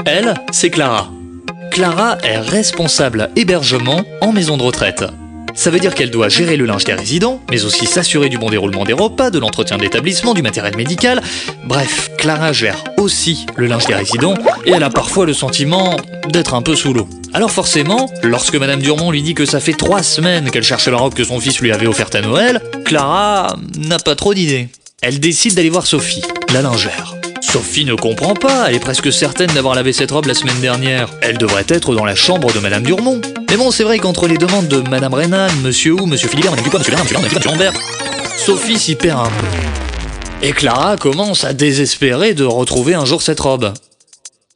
Elle, c'est Clara. Clara est responsable hébergement en maison de retraite. Ça veut dire qu'elle doit gérer le linge des résidents, mais aussi s'assurer du bon déroulement des repas, de l'entretien de l'établissement, du matériel médical. Bref, Clara gère aussi le linge des résidents, et elle a parfois le sentiment d'être un peu sous l'eau. Alors forcément, lorsque Madame Durmont lui dit que ça fait 3 semaines qu'elle cherchait la robe que son fils lui avait offerte à Noël, Clara n'a pas trop d'idées. Elle décide d'aller voir Sophie, la lingère. Sophie ne comprend pas, elle est presque certaine d'avoir lavé cette robe la semaine dernière. Elle devrait être dans la chambre de Madame Durmont. Mais bon, c'est vrai qu'entre les demandes de Madame Renan, Monsieur Hu, Monsieur Philibert, Madame Dupont, Monsieur Bernard, Monsieur Lambert, Monsieur Lambert, Sophie s'y perd un peu. Et Clara commence à désespérer de retrouver un jour cette robe.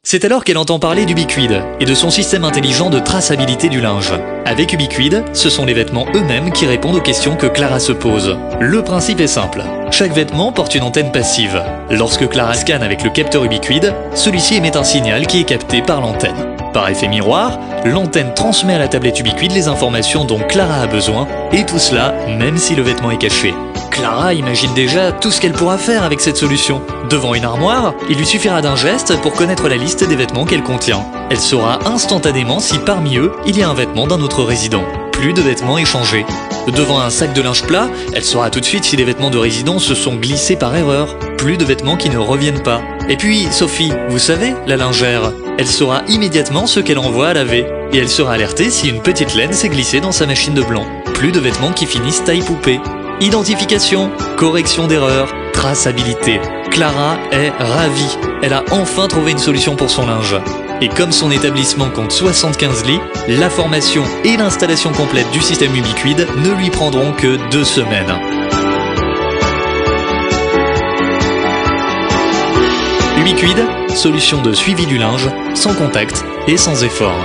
C'est alors qu'elle entend parler d'Ubiquid et de son système intelligent de traçabilité du linge. Avec Ubiquid, ce sont les vêtements eux-mêmes qui répondent aux questions que Clara se pose. Le principe est simple. Chaque vêtement porte une antenne passive. Lorsque Clara scanne avec le capteur Ubiquid, celui-ci émet un signal qui est capté par l'antenne. Par effet miroir, l'antenne transmet à la tablette Ubiquid les informations dont Clara a besoin, et tout cela même si le vêtement est caché. Clara imagine déjà tout ce qu'elle pourra faire avec cette solution. Devant une armoire, il lui suffira d'un geste pour connaître la liste des vêtements qu'elle contient. Elle saura instantanément si parmi eux, il y a un vêtement d'un autre résident. Plus de vêtements échangés. Devant un sac de linge plat, elle saura tout de suite si les vêtements de résidents se sont glissés par erreur. Plus de vêtements qui ne reviennent pas. Et puis, Sophie, vous savez, la lingère, elle saura immédiatement ce qu'elle envoie à laver. Et elle sera alertée si une petite laine s'est glissée dans sa machine de blanc. Plus de vêtements qui finissent taille poupée. Identification, correction d'erreur, traçabilité. Clara est ravie. Elle a enfin trouvé une solution pour son linge. Et comme son établissement compte 75 lits, la formation et l'installation complète du système Ubiquid ne lui prendront que 2 semaines. Ubiquid, solution de suivi du linge, sans contact et sans effort.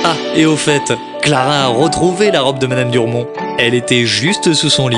Ah, et au fait, Clara a retrouvé la robe de Madame Durmont. Elle était juste sous son lit.